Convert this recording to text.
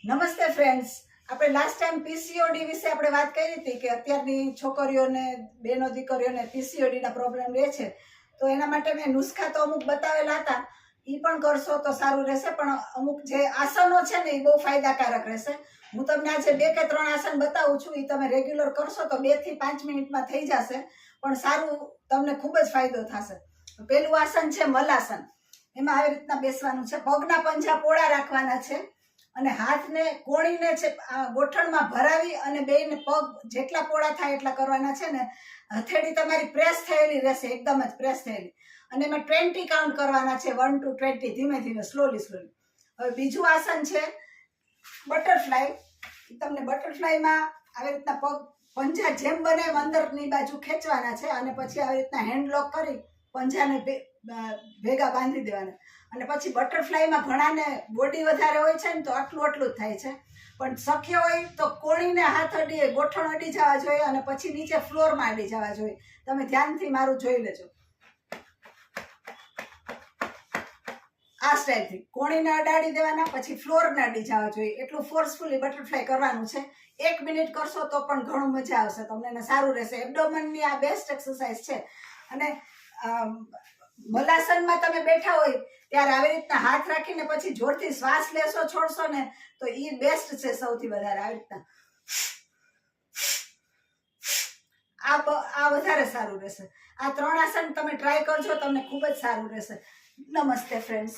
નમસ્તે ફ્રેન્ડ્સ, આપણે last time PCOD વિશે આપણે વાત કરી હતી કે અત્યારની છોકરીઓને બેનો દીકરીઓને પીસીઓડીના પ્રોબ્લેમ રહે છે. તો એના માટે મેં નુસ્ખા તો અમુક બતાવેલા હતા, એ પણ કરશો તો સારું રહેશે. પણ અમુક જે આસનો છે ને એ બહુ ફાયદાકારક રહેશે. હું તમને આજે 2 કે 3 આસન બતાવું છું, એ તમે રેગ્યુલર કરશો તો 2 થી 5 મિનિટમાં થઈ જશે, પણ સારું તમને ખૂબ જ ફાયદો થશે. પહેલું આસન છે મલાસન. એમાં આવી રીતના બેસવાનું છે, પગના પંજા પોળા રાખવાના છે અને હાથને કોણીને છે ગોઠણમાં ભરાવી અને બેયને પગ જેટલા પોળા થાય એટલા કરવાના છે ને હથેળી તમારી પ્રેસ થયેલી રહેશે, એકદમ જ પ્રેસ થયેલી. અને એમાં 20 કાઉન્ટ કરવાના છે, 1 to 20, ધીમે ધીમે, સ્લોલી. હવે બીજું આસન છે બટરફ્લાય. તમને બટરફ્લાયમાં આવી રીતના પગ પંજા જેમ બને એમ અંદરની બાજુ ખેંચવાના છે અને પછી આવી રીતના હેન્ડલોક કરી પંજાને ભેગા બાંધી દેવાના. અને પછી બટરફ્લાયમાં ઘણાને બોડી વધારે હોય છે ને તો આટલું જ થાય છે, પણ શક્ય હોય તો કોણીને હાથ અડી, ગોઠણ અડી જવા જોઈએ અને પછી નીચે ફ્લોરમાં અડી જવા જોઈએ. તમે ધ્યાનથી મારું જોઈ લેજો. આ સ્ટાઇલથી કોણીને અડાડી દેવાના, પછી ફ્લોરને અડી જવા જોઈએ. એટલું ફોર્સફુલી બટરફ્લાય કરવાનું છે. 1 મિનિટ કરશો તો પણ ઘણું મજા આવશે તમને અને સારું રહેશે. એબડોમનની આ બેસ્ટ એક્સરસાઇઝ છે. અને મલાસનમાં તમે બેઠા હોય ત્યારે આવી રીતના હાથ રાખીને પછી જોરથી શ્વાસ લેશો, છોડશો ને તો એ બેસ્ટ છે સૌથી વધારે. આવી રીતના આ વધારે સારું રહેશે. આ 3 આસન તમે ટ્રાય કરજો, તમને ખૂબ જ સારું રહેશે. નમસ્તે ફ્રેન્ડ્સ.